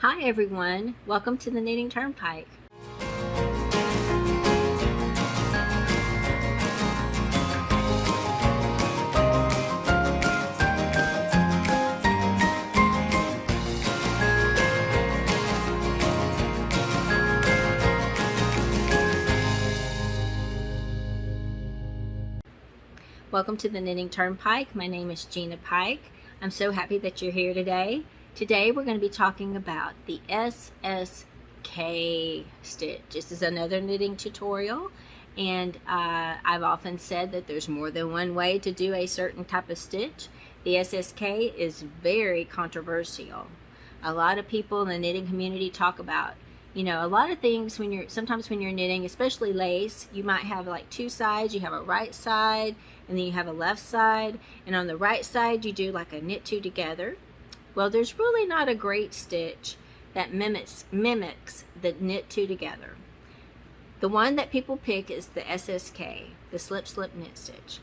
Hi everyone, welcome to the Knitting Turnpike. Welcome to the Knitting Turnpike. My name is Gina Pike. I'm so happy that you're here today. Today we're going to be talking about the SSK stitch. This is another knitting tutorial, and I've often said that there's more than one way to do a certain type of stitch. The SSK is very controversial. A lot of people in the knitting community talk about, you know, a lot of things sometimes when you're knitting, especially lace, you might have like two sides. You have a right side and then you have a left side, and on the right side you do like a knit two together. Well, there's really not a great stitch that mimics the knit two together. The one that people pick is the SSK, the slip slip knit stitch,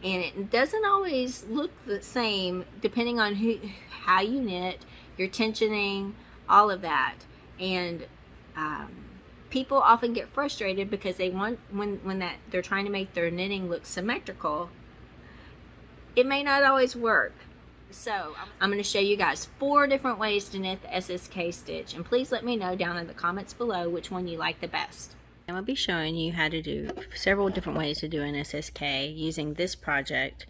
and it doesn't always look the same depending on how you knit, your tensioning, all of that. And people often get frustrated because they want when they're trying to make their knitting look symmetrical, it may not always work. So I'm going to show you guys 4 different ways to knit the SSK stitch, and please let me know down in the comments below which one you like the best. I'm going to be showing you how to do several different ways to do an SSK using this project.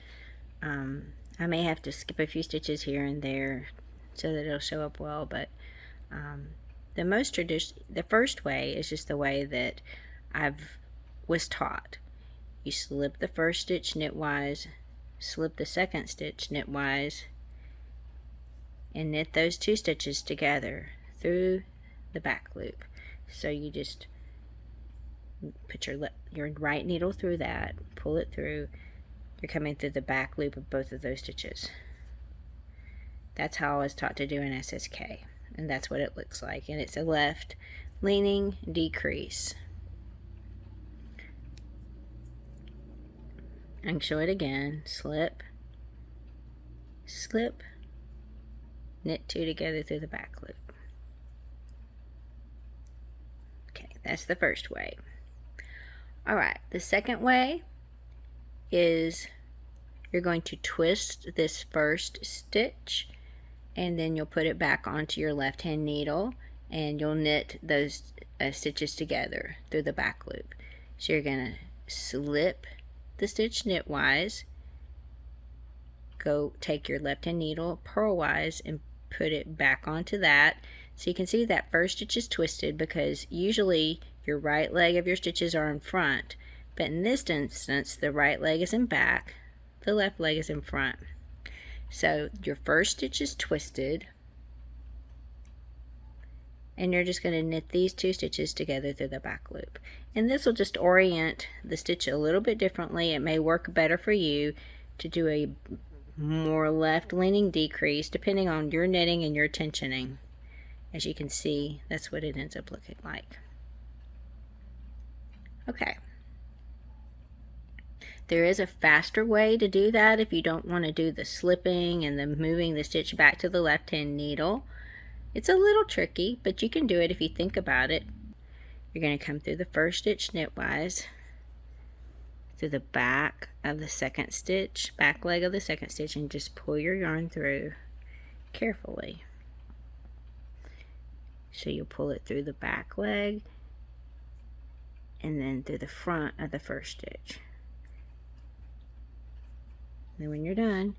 I may have to skip a few stitches here and there so that it'll show up well, but the first way is just the way that was taught. You slip the first stitch knitwise, slip the second stitch knitwise, and knit those 2 stitches together through the back loop. So you just put your right needle through that, pull it through, you're coming through the back loop of both of those stitches. That's how I was taught to do an SSK. And that's what it looks like, and it's a left leaning decrease. I can show it again. Slip, slip, knit 2 together through the back loop. Okay, that's the first way. Alright, the second way is you're going to twist this first stitch, and then you'll put it back onto your left hand needle, and you'll knit those stitches together through the back loop. So you're going to slip the stitch knitwise, go take your left hand needle purlwise and put it back onto that. So you can see that first stitch is twisted because usually your right leg of your stitches are in front, but in this instance the right leg is in back, the left leg is in front. So your first stitch is twisted, and you're just going to knit these 2 stitches together through the back loop. And this will just orient the stitch a little bit differently. It may work better for you to do a more left leaning decrease depending on your knitting and your tensioning. As you can see, that's what it ends up looking like. Okay. There is a faster way to do that if you don't want to do the slipping and then moving the stitch back to the left hand needle. It's a little tricky, but you can do it if you think about it. You're going to come through the first stitch knitwise, through the back of the second stitch, back leg of the second stitch, and just pull your yarn through carefully. So you'll pull it through the back leg and then through the front of the first stitch. And when you're done,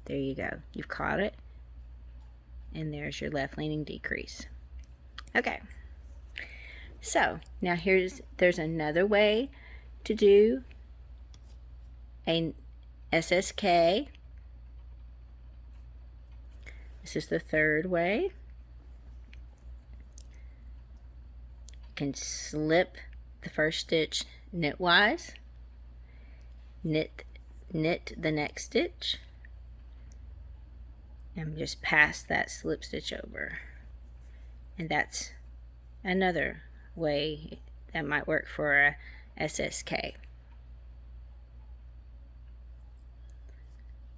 there you go. You've caught it, and there's your left leaning decrease. Okay, so now there's another way to do a SSK. This is the third way. You can slip the first stitch knitwise, knit the next stitch, and just pass that slip stitch over. And that's another way that might work for a SSK.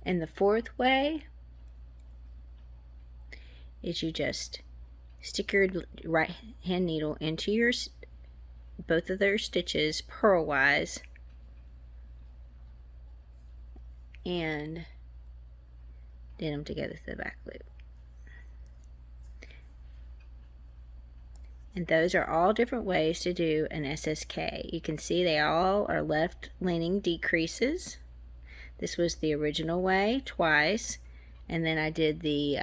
And the fourth way is you just stick your right hand needle into your both of their stitches purlwise and knit them together to the back loop. And those are all different ways to do an SSK. You can see they all are left leaning decreases. This was the original way twice, and then I did the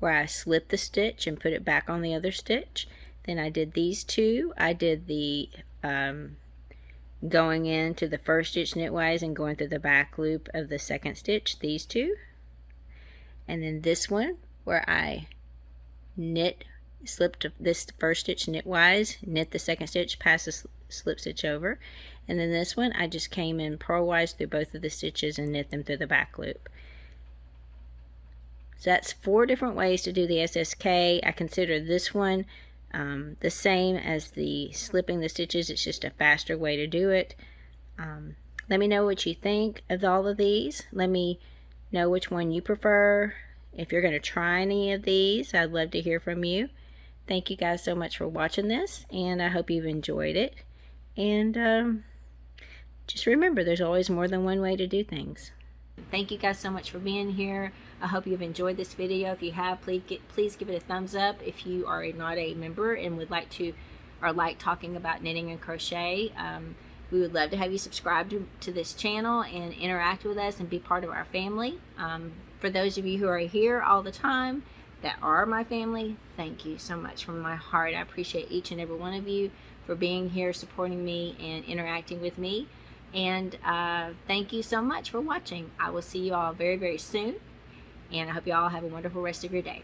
where I slipped the stitch and put it back on the other stitch. Then I did these two. I did the going into the first stitch knitwise and going through the back loop of the second stitch, these two. And then this one where I slipped this first stitch knitwise, knit the second stitch, pass the slip stitch over, and then this one I just came in purlwise through both of the stitches and knit them through the back loop. So that's 4 different ways to do the SSK. I consider this one the same as the slipping the stitches. It's just a faster way to do it. Let me know what you think of all of these. Let me know which one you prefer. If you're going to try any of these, I'd love to hear from you. Thank you guys so much for watching this, and I hope you've enjoyed it. And just remember, there's always more than one way to do things. Thank you guys so much for being here. I hope you've enjoyed this video. If you have, please give it a thumbs up. If you are not a member and would like to, or like talking about knitting and crochet, we would love to have you subscribe to this channel and interact with us and be part of our family. For those of you who are here all the time, that are my family, thank you so much from my heart. I appreciate each and every one of you for being here, supporting me, and interacting with me. And thank you so much for watching. I will see you all very, very soon. And I hope you all have a wonderful rest of your day.